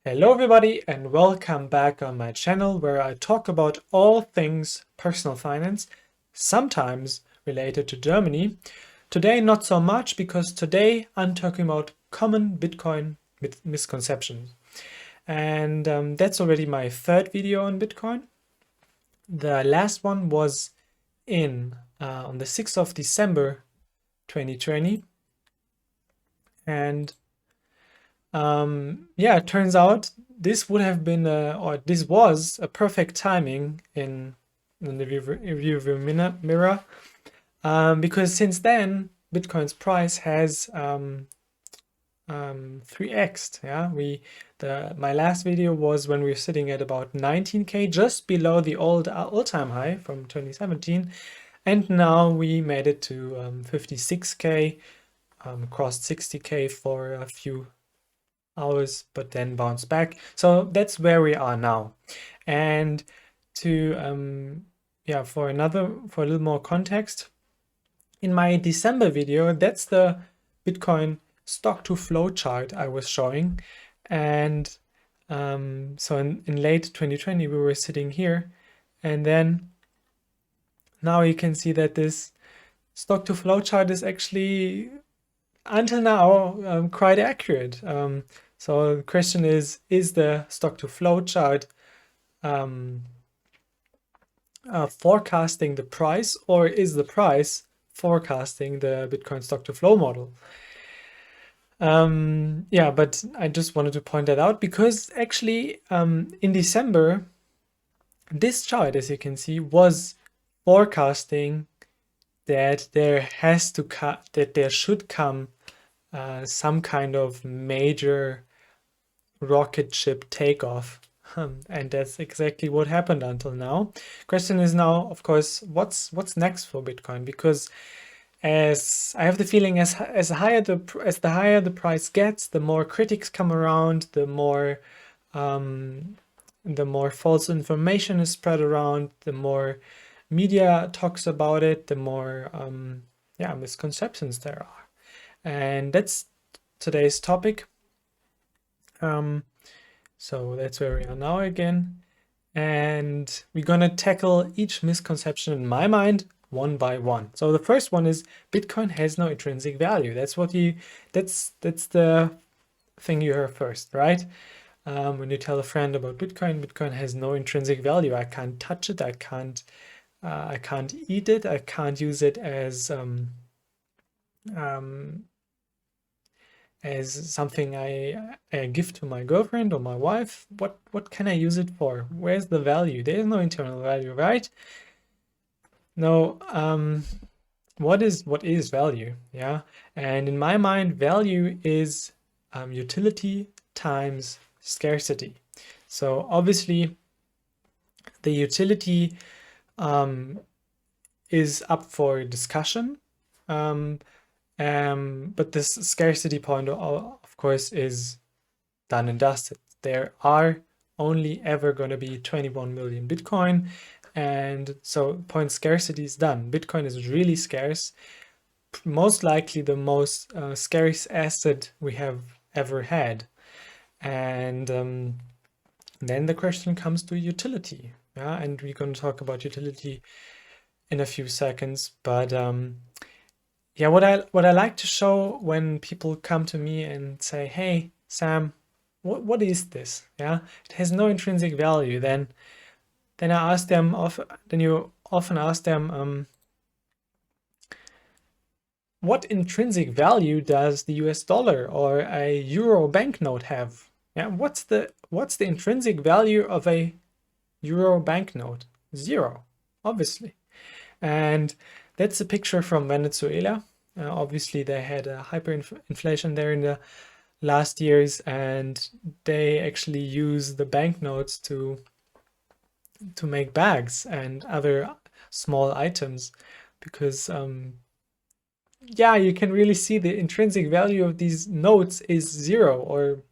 Hello everybody and welcome back on my channel where I talk about all things personal finance, sometimes related to Germany. Today not so much because today I'm talking about common Bitcoin misconceptions. And that's already my third video on Bitcoin. The last one was on the 6th of December 2020. And yeah, it turns out this would have been or this was a perfect timing in the review mirror, because since then Bitcoin's price has 3x'd. Yeah, my last video was when we were sitting at about 19k, just below the all-time high from 2017, and now we made it to 56k, crossed 60k for a few hours, but then bounce back. So that's where we are now. And to yeah, for a little more context, in my December video, that's the Bitcoin stock to flow chart I was showing. And so in late 2020 we were sitting here, and then now you can see that this stock to flow chart is actually until now quite accurate. So the question is the stock to flow chart forecasting the price, or is the price forecasting the Bitcoin stock to flow model? Yeah, but I just wanted to point that out because actually in December, this chart, as you can see, was forecasting that there should come some kind of major rocket ship takeoff, and that's exactly what happened until now. Question is now, of course, what's next for Bitcoin? Because as I have the feeling, as the higher the price gets, the more critics come around, the more false information is spread around, the more media talks about it, the more yeah, misconceptions there are. And that's today's topic. So that's where we are now again. And we're gonna tackle each misconception in my mind one by one. So the first one is Bitcoin has no intrinsic value. That's the thing you heard first, right? When you tell a friend about Bitcoin has no intrinsic value. I can't touch it. I can't eat it. I can't use it as something I give to my girlfriend or my wife. What can I use it for? Where's the value? There's no internal value, right? No. What is value? Yeah, and in my mind, value is utility times scarcity. So obviously, the utility is up for discussion. But this scarcity point, of course, is done and dusted. There are only ever going to be 21 million Bitcoin, and so point scarcity is done. Bitcoin is really scarce, most likely the most scarce asset we have ever had. And then the question comes to utility. Yeah, and we're going to talk about utility in a few seconds, but yeah, what I like to show when people come to me and say, "Hey, Sam, what is this?" Yeah, it has no intrinsic value. Then I ask them then you often ask them, what intrinsic value does the US dollar or a euro banknote have? Yeah, what's the intrinsic value of a euro banknote? Zero, obviously. And that's a picture from Venezuela. Obviously, they had a hyperinflation there in the last years, and they actually use the banknotes to make bags and other small items, because yeah, you can really see the intrinsic value of these notes is zero, or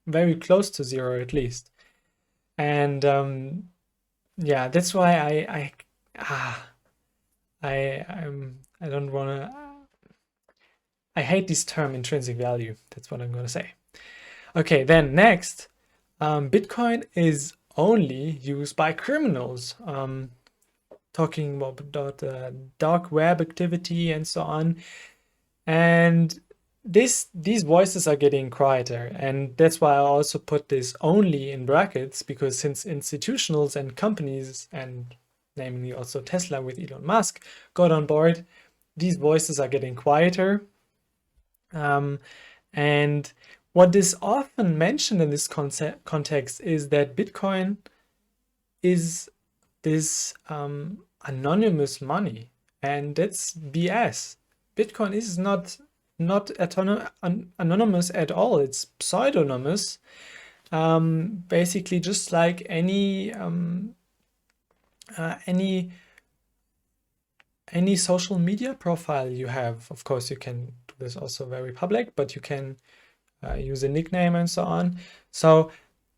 very close to zero at least. And yeah, that's why I don't want to. I hate this term intrinsic value. That's what I'm going to say. Okay, then next, Bitcoin is only used by criminals. Talking about dark web activity and so on. And these voices are getting quieter, and that's why I also put this only in brackets, because since institutionals and companies, and namely also Tesla with Elon Musk, got on board, these voices are getting quieter. And what is often mentioned in this context is that Bitcoin is this anonymous money, and that's BS. Bitcoin is not anonymous at all. It's pseudonymous, basically just like any social media profile you have. Of course, you can do this also very public, but you can use a nickname and so on. So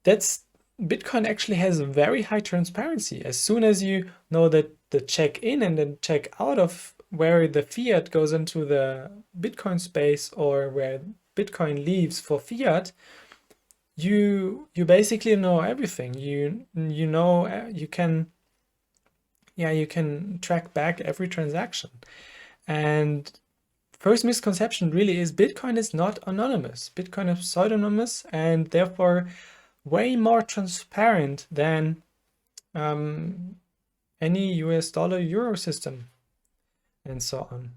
that's Bitcoin actually has a very high transparency. As soon as you know that the check in and then check out of where the fiat goes into the Bitcoin space, or where Bitcoin leaves for fiat, you basically know everything. You know, you can track back every transaction. And first misconception really is Bitcoin is not anonymous. Bitcoin is pseudonymous, and therefore way more transparent than any US dollar euro system and so on.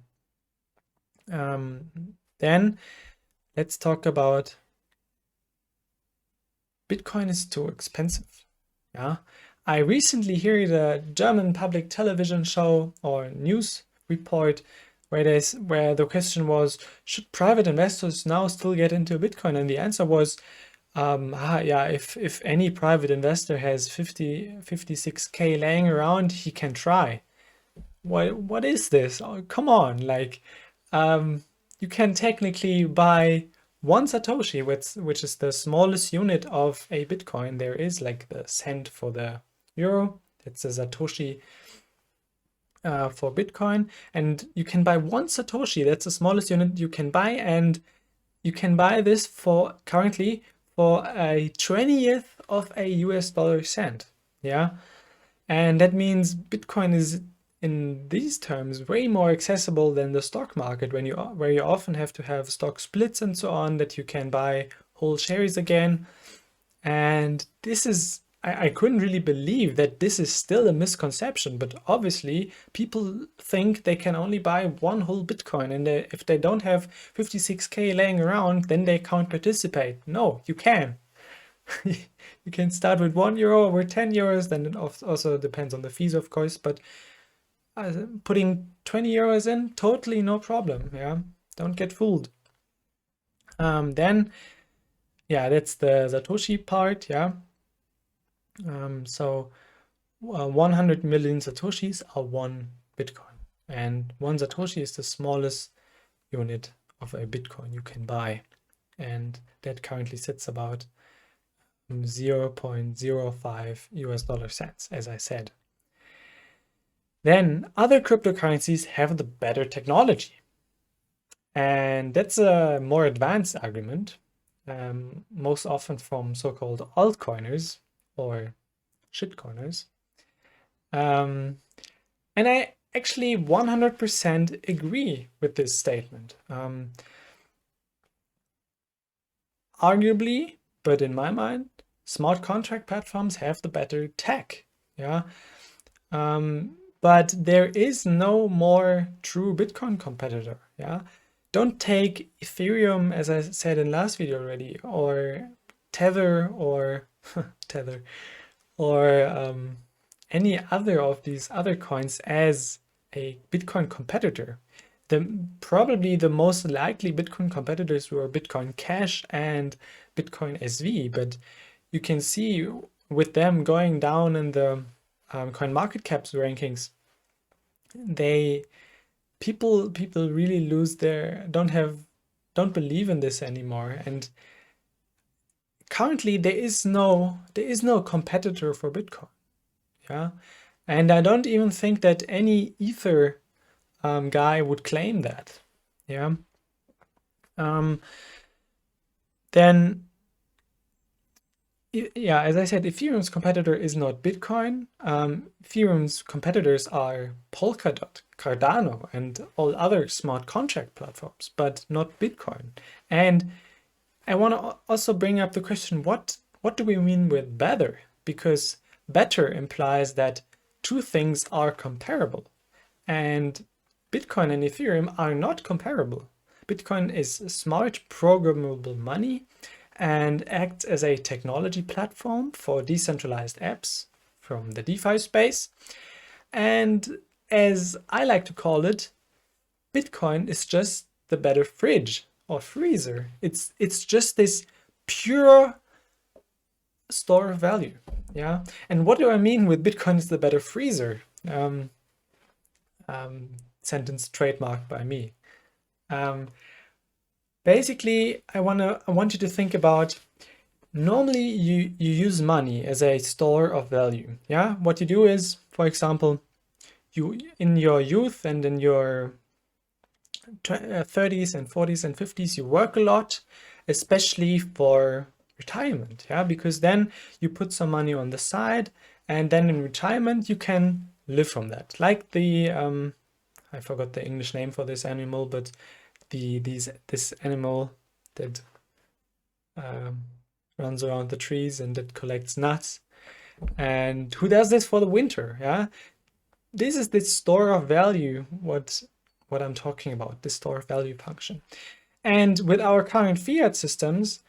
Then let's talk about Bitcoin is too expensive. Yeah, I recently heard a German public television show or news report where the question was, should private investors now still get into Bitcoin? And the answer was, yeah, if any private investor has 56K laying around, he can try. What is this? Oh, come on, like, you can technically buy one Satoshi, which is the smallest unit of a Bitcoin. There is like the cent for the euro. It's a Satoshi for Bitcoin, and you can buy one Satoshi. That's the smallest unit you can buy, and you can buy this for currently for a 20th of a US dollar cent. Yeah, and that means Bitcoin is in these terms way more accessible than the stock market, where you often have to have stock splits and so on, that you can buy whole shares again. And this is, I couldn't really believe that this is still a misconception, but obviously people think they can only buy one whole Bitcoin, and if they don't have 56K laying around, then they can't participate. No, you can. You can start with €1 or 10 euros, then it also depends on the fees, of course, but putting 20 euros in, totally no problem. Yeah, don't get fooled. Then, yeah, that's the Satoshi part. Yeah. So 100 million Satoshis are one Bitcoin, and one Satoshi is the smallest unit of a Bitcoin you can buy, and that currently sits about 0.05 US dollar cents, as I said. Then other cryptocurrencies have the better technology, and that's a more advanced argument, most often from so-called altcoiners or shitcoiners. And I actually 100% agree with this statement. Arguably, but in my mind, smart contract platforms have the better tech. Yeah. But there is no more true Bitcoin competitor. Yeah. Don't take Ethereum, as I said in last video already, or Tether or Tether, or any other of these other coins as a Bitcoin competitor. Probably the most likely Bitcoin competitors were Bitcoin Cash and Bitcoin SV, but you can see with them going down in the coin market caps rankings, people really lose don't believe in this anymore. And currently there is no competitor for Bitcoin. Yeah, and I don't even think that any Ether guy would claim that. Yeah. Then Yeah, as I said, Ethereum's competitor is not Bitcoin. Ethereum's competitors are Polkadot, Cardano, and all other smart contract platforms, but not Bitcoin. And I want to also bring up the question, what do we mean with better? Because better implies that two things are comparable, and Bitcoin and Ethereum are not comparable. Bitcoin is smart programmable money and acts as a technology platform for decentralized apps from the DeFi space. And as I like to call it, Bitcoin is just the better fridge or freezer. It's just this pure store of value. Yeah. And what do I mean with Bitcoin is the better freezer? Sentence trademarked by me. Basically, I want you to think about, normally you use money as a store of value. Yeah, what you do is, for example, you in your youth and in your 30s and 40s and 50s, you work a lot, especially for retirement. Yeah, because then you put some money on the side, and then in retirement you can live from that. Like the I forgot the English name for this animal, but this animal that runs around the trees and that collects nuts, and who does this for the winter. Yeah, this is the store of value, what I'm talking about, the store of value function. And with our current fiat systems,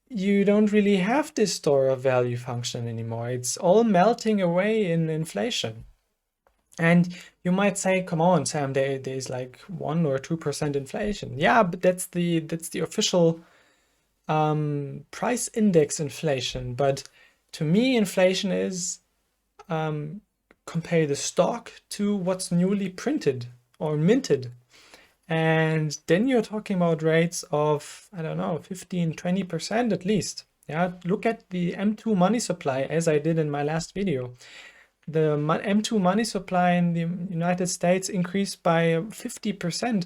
you don't really have this store of value function anymore. It's all melting away in inflation. And you might say, come on, Sam, there's like 1 or 2% inflation. Yeah, but that's the official price index inflation. But to me, inflation is compare the stock to what's newly printed or minted. And then you're talking about rates of, I don't know, 15, 20% at least. Yeah, look at the M2 money supply, as I did in my last video. The M2 money supply in the United States increased by 50%,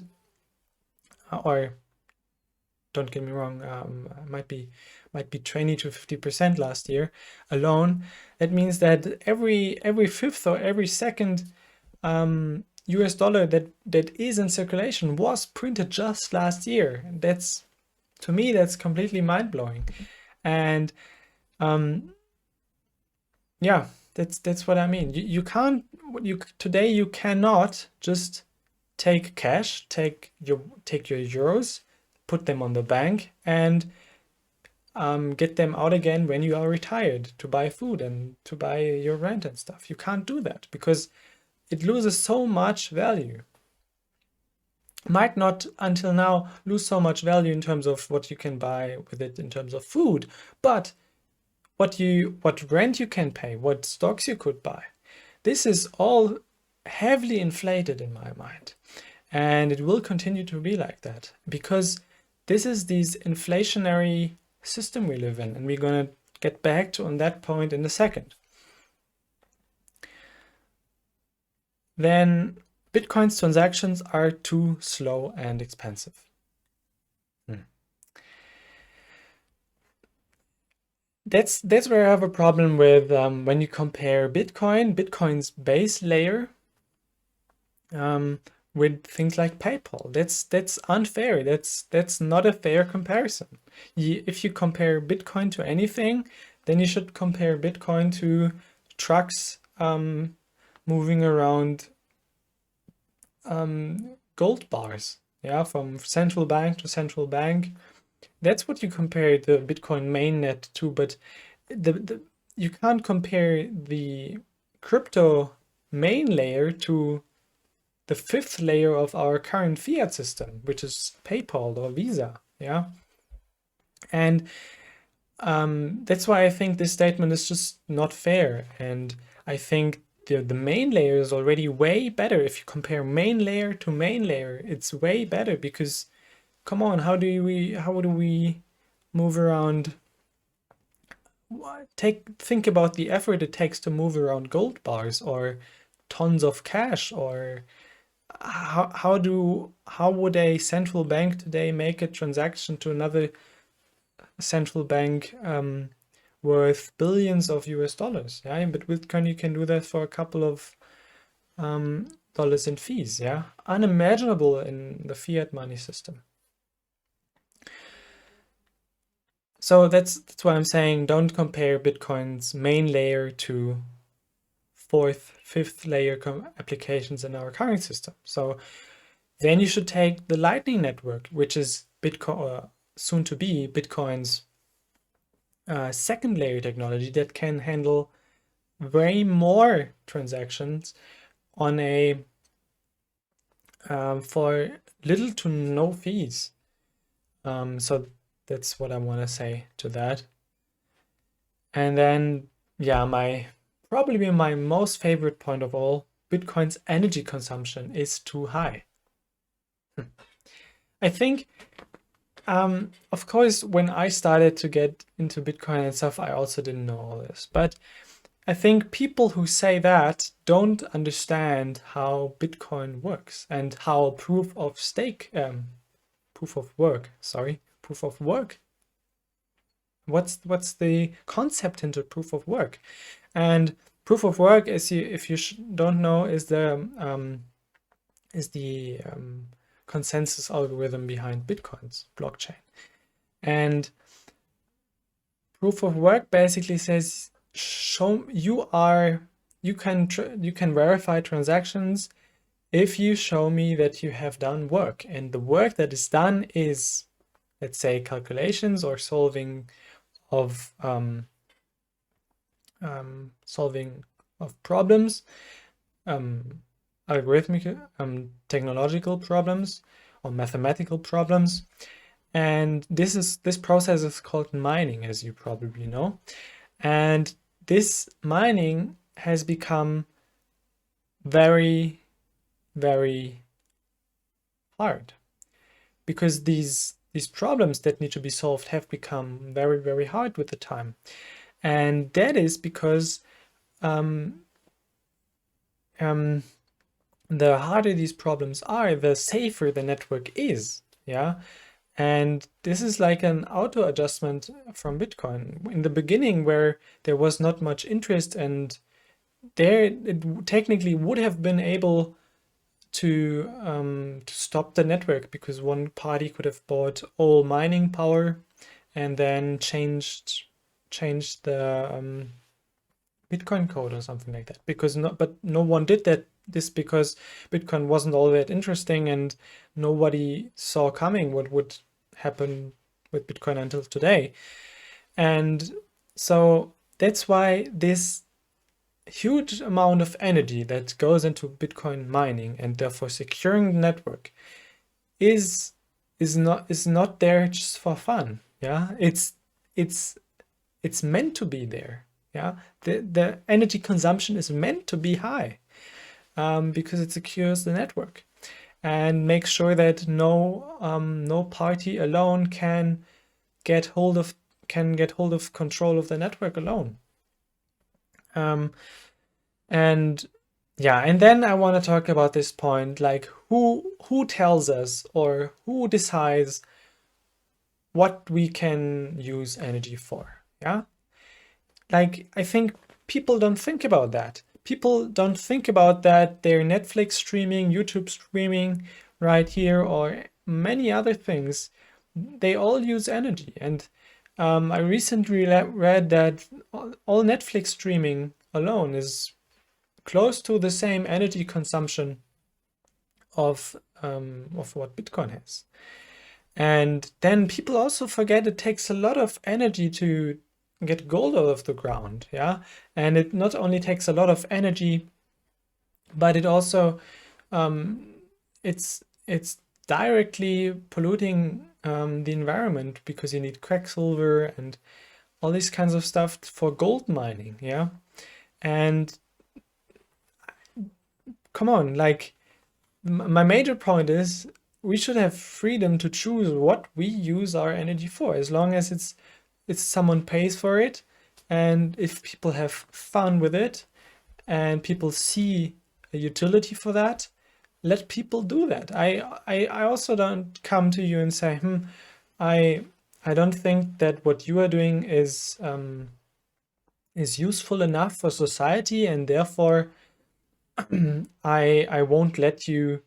or don't get me wrong, might be 20 to 50% last year alone. That means that every fifth or every second US dollar that is in circulation was printed just last year. That's, to me, that's completely mind-blowing. And yeah, that's what I mean. Today you cannot just take cash, take your euros, put them on the bank, and get them out again when you are retired to buy food and to buy your rent and stuff. You can't do that because it loses so much value. Might not until now lose so much value in terms of what you can buy with it in terms of food, but what rent you can pay, what stocks you could buy. This is all heavily inflated in my mind. And it will continue to be like that because this is this inflationary system we live in. And we're going to get back to on that point in a second. Then Bitcoin's transactions are too slow and expensive. That's where I have a problem with when you compare Bitcoin's base layer, with things like PayPal. That's unfair. That's not a fair comparison. If you compare Bitcoin to anything, then you should compare Bitcoin to trucks moving around gold bars. Yeah, from central bank to central bank. That's what you compare the Bitcoin mainnet to, but you can't compare the crypto main layer to the fifth layer of our current fiat system, which is PayPal or Visa. Yeah, and that's why I think this statement is just not fair. And I think the main layer is already way better. If you compare main layer to main layer, it's way better because, come on, how do we move around? Think about the effort it takes to move around gold bars or tons of cash, or how would a central bank today make a transaction to another central bank worth billions of US dollars. Yeah, but with Bitcoin you can do that for a couple of dollars in fees. Yeah, unimaginable in the fiat money system. So that's why I'm saying don't compare Bitcoin's main layer to fourth, fifth layer applications in our current system. So then you should take the Lightning Network, which is Bitcoin, soon to be Bitcoin's second layer technology that can handle way more transactions on a for little to no fees. So that's what I want to say to that. And then, yeah, probably my most favorite point of all, Bitcoin's energy consumption is too high. I think, of course, when I started to get into Bitcoin and stuff, I also didn't know all this. But I think people who say that don't understand how Bitcoin works and how proof of work. What's the concept into proof of work? And proof of work, if you don't know, is the consensus algorithm behind Bitcoin's blockchain. And proof of work basically says you can verify transactions if you show me that you have done work, and the work that is done is, let's say, calculations or solving of problems, algorithmic, technological problems or mathematical problems. And this process is called mining, as you probably know. And this mining has become very, very hard because these problems that need to be solved have become very, very hard with the time. And that is because the harder these problems are, the safer the network is. Yeah. And this is like an auto adjustment from Bitcoin. In the beginning, where there was not much interest, and there it technically would have been able to stop the network, because one party could have bought all mining power and then changed the Bitcoin code or something like that. But no one did that. This because Bitcoin wasn't all that interesting, and nobody saw coming what would happen with Bitcoin until today. And so that's why this huge amount of energy that goes into Bitcoin mining and therefore securing the network is not there just for fun. Yeah, it's meant to be there. Yeah, the energy consumption is meant to be high, because it secures the network and makes sure that no party alone can get hold of control of the network alone. And yeah, and then I want to talk about this point, like who tells us or who decides what we can use energy for. Yeah, like I think people don't think about that. People don't think about that their Netflix streaming, YouTube streaming right here, or many other things, they all use energy. And I recently read that all Netflix streaming alone is close to the same energy consumption of what Bitcoin has. And then people also forget it takes a lot of energy to get gold out of the ground. Yeah, and it not only takes a lot of energy, but it also it's directly polluting the environment, because you need quecksilver and all these kinds of stuff for gold mining. Yeah, and come on, like my major point is we should have freedom to choose what we use our energy for, as long as it's someone pays for it, and if people have fun with it and people see a utility for that, let people do that. I also don't come to you and say, I don't think that what you are doing is is useful enough for society, and therefore I won't let you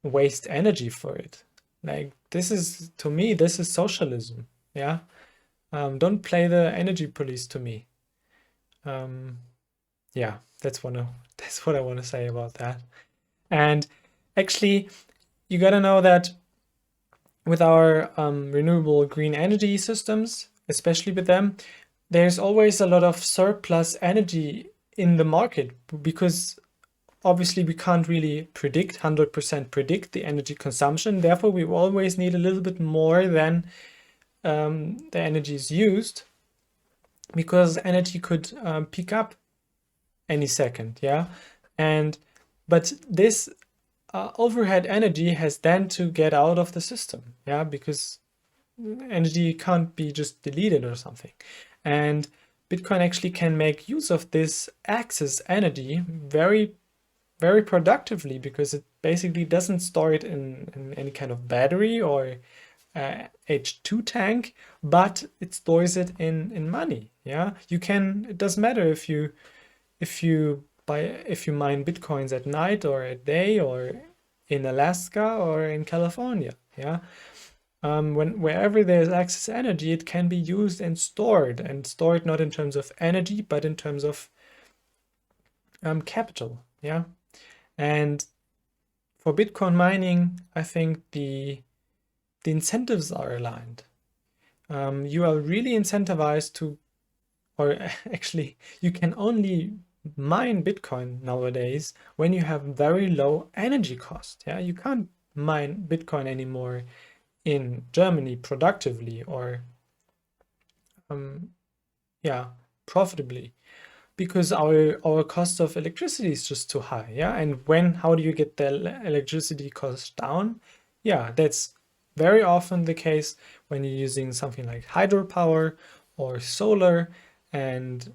waste energy for it. Like, this is, to me, this is socialism. Yeah. Don't play the energy police to me. Um, yeah, that's what I want to say about that. And actually, you gotta know that with our renewable green energy systems, especially with them, there's always a lot of surplus energy in the market, because obviously we can't really predict 100% predict the energy consumption. Therefore, we always need a little bit more than the energy is used, because energy could peak up any second. Yeah. And but this overhead energy has then to get out of the system. Yeah, because energy can't be just deleted or something. And Bitcoin actually can make use of this excess energy very, very productively, because it basically doesn't store it in any kind of battery or H2 tank, but it stores it in money. Yeah, you can, it doesn't matter if you mine Bitcoins at night or at day, or in Alaska or in California. Yeah. Wherever there's excess energy, it can be used and stored not in terms of energy, but in terms of capital. Yeah. And for Bitcoin mining, I think the incentives are aligned. You are really incentivized to, or actually, you can only mine Bitcoin nowadays when you have very low energy cost. Yeah, you can't mine Bitcoin anymore in Germany productively or yeah, profitably, because our cost of electricity is just too high. Yeah, and how do you get the electricity cost down? Yeah, that's very often the case when you're using something like hydropower or solar. And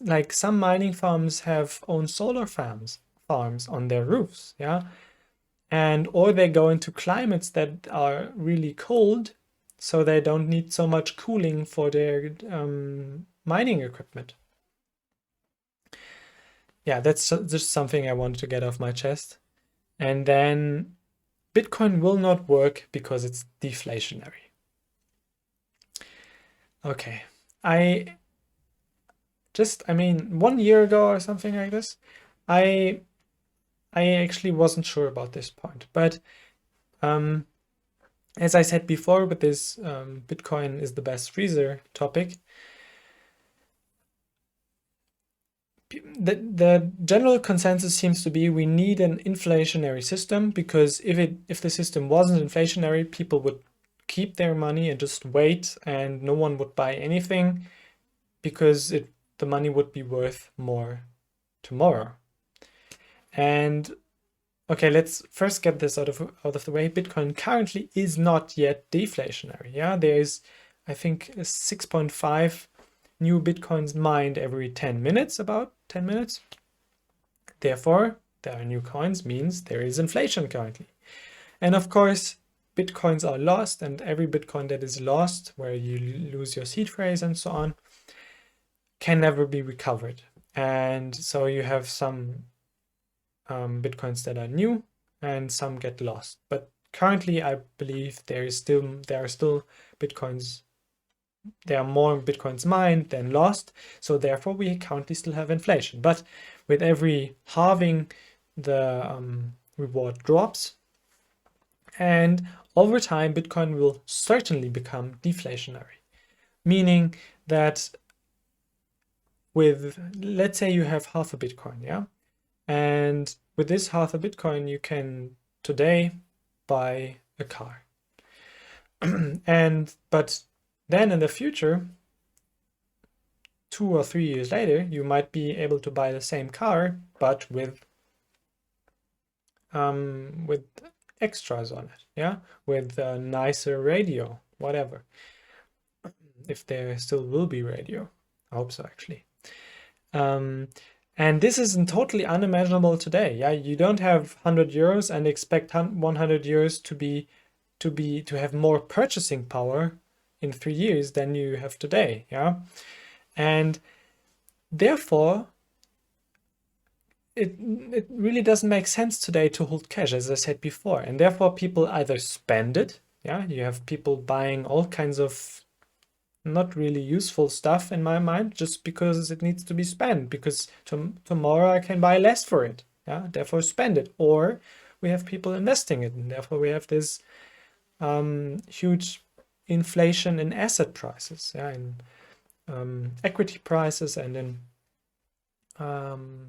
like, some mining farms have own solar farms on their roofs. Yeah, and or they go into climates that are really cold, so they don't need so much cooling for their mining equipment. Yeah, that's just something I wanted to get off my chest. And then Bitcoin will not work because it's deflationary. Okay. I mean, 1 year ago or something like this, I actually wasn't sure about this point. But as I said before, with this Bitcoin is the best freezer topic, the general consensus seems to be we need an inflationary system, because if the system wasn't inflationary, people would keep their money and just wait, and no one would buy anything, because the money would be worth more tomorrow. And okay, let's first get this out of the way. Bitcoin currently is not yet deflationary. Yeah, there is, I think, 6.5 new Bitcoins mined every 10 minutes, about 10 minutes. Therefore, there are new coins, means there is inflation currently. And of course, Bitcoins are lost, and every Bitcoin that is lost, where you lose your seed phrase and so on, can never be recovered. And so you have some Bitcoins that are new and some get lost. But currently, I believe there are still Bitcoins. There are more Bitcoins mined than lost. So therefore, we currently still have inflation. But with every halving, the reward drops. And over time, Bitcoin will certainly become deflationary, meaning that let's say you have half a Bitcoin, yeah? And with this half a Bitcoin, you can today buy a car. But then in the future, 2 or 3 years later, you might be able to buy the same car, but with extras on it, yeah, with a nicer radio, whatever. If there still will be radio, I hope so, actually. And this is totally unimaginable today. Yeah, you don't have 100 euros and expect 100 euros to have more purchasing power in 3 years than you have today. Yeah, and therefore, it really doesn't make sense today to hold cash, as I said before. And therefore, people either spend it. Yeah, you have people buying all kinds of not really useful stuff in my mind just because it needs to be spent, because tomorrow I can buy less for it. Yeah, therefore spend it. Or we have people investing it, and therefore we have this huge inflation in asset prices, yeah, in equity prices and in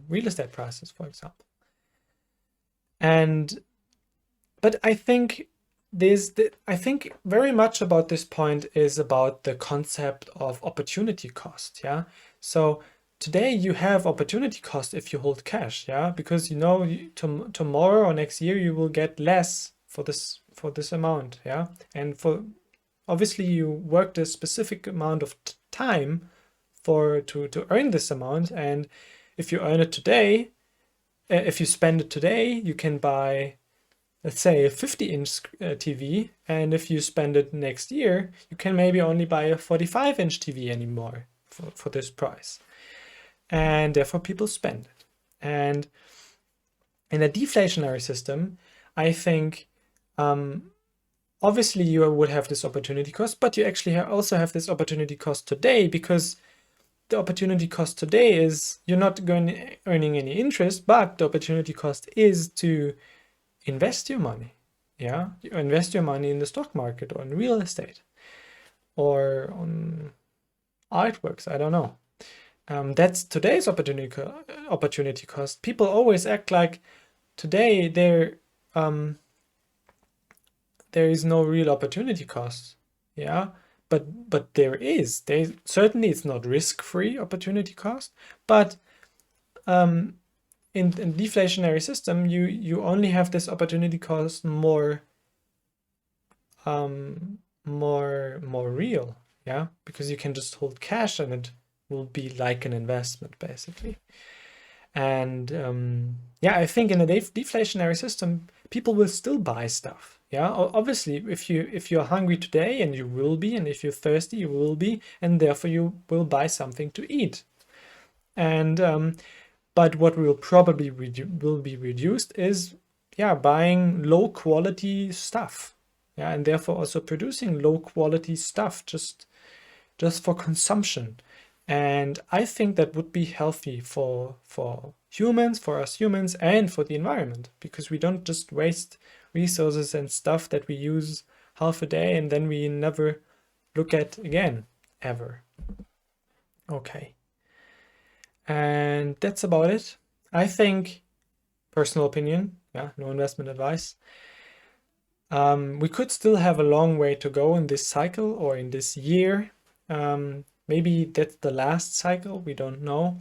real estate prices, for example. But I think I think very much about this point is about the concept of opportunity cost. Yeah. So today you have opportunity cost if you hold cash. Yeah, because you know tomorrow or next year you will get less for this amount. Yeah, and for obviously you worked a specific amount of time to earn this amount, and if you earn it today, if you spend it today, you can buy, let's say, a 50-inch TV, and if you spend it next year, you can maybe only buy a 45-inch TV anymore for this price. And therefore people spend it. And in a deflationary system, I think obviously you would have this opportunity cost, but you actually also have this opportunity cost today, because the opportunity cost today is you're not earning any interest, but the opportunity cost is to invest your money. Yeah, you invest your money in the stock market or in real estate or on artworks. I don't know. That's today's opportunity cost. People always act like today there is no real opportunity cost. Yeah, but there is. Certainly it's not risk-free opportunity cost, but in deflationary system, you only have this opportunity cost more real, yeah, because you can just hold cash and it will be like an investment basically. And yeah, I think in a deflationary system, people will still buy stuff. Yeah, obviously, if you're hungry today, and you will be, and if you're thirsty, you will be, and therefore you will buy something to eat. And but what will probably will be reduced is, yeah, buying low quality stuff. Yeah, and therefore also producing low quality stuff just for consumption. And I think that would be healthy for humans, for us humans, and for the environment, because we don't just waste resources and stuff that we use half a day and then we never look at again, ever. Okay. And that's about it. I think, personal opinion, yeah, no investment advice. We could still have a long way to go in this cycle or in this year. Maybe that's the last cycle, we don't know.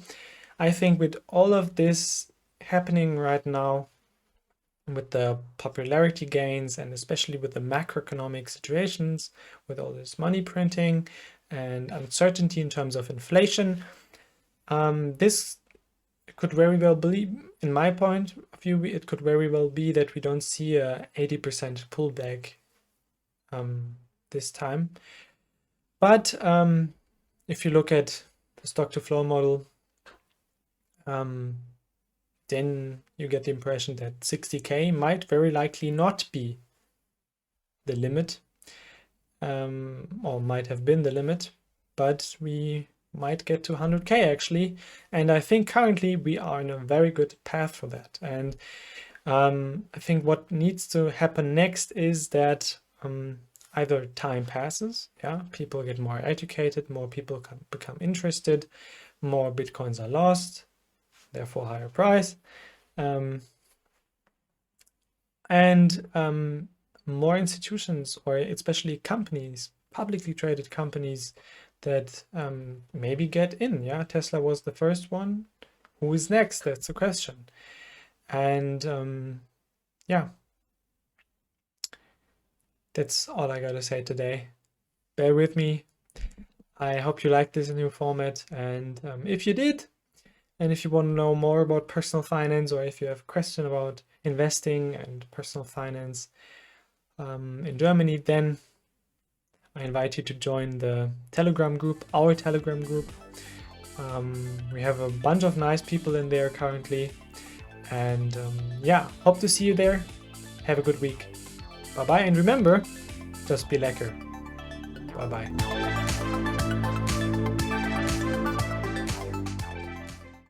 I think with all of this happening right now, with the popularity gains and especially with the macroeconomic situations, with all this money printing and uncertainty in terms of inflation, this could very well be, in my point of view, it could very well be that we don't see a 80% pullback this time. But if you look at the stock to flow model, then you get the impression that 60K might very likely not be the limit, or might have been the limit, but we might get to 100K actually. And I think currently we are in a very good path for that. And I think what needs to happen next is that either time passes, yeah, people get more educated, more people can become interested, more Bitcoins are lost, therefore higher price, and more institutions, or especially companies, publicly traded companies, that maybe get in. Yeah, Tesla was the first one. Who is next? That's the question. And yeah, that's all I gotta say today. Bear with me. I hope you liked this new format, and if you did, and if you want to know more about personal finance, or if you have a question about investing and personal finance in Germany, then I invite you to join the Telegram group, our Telegram group. We have a bunch of nice people in there currently. And yeah, hope to see you there. Have a good week. Bye bye, and remember, just be lekker. Bye bye.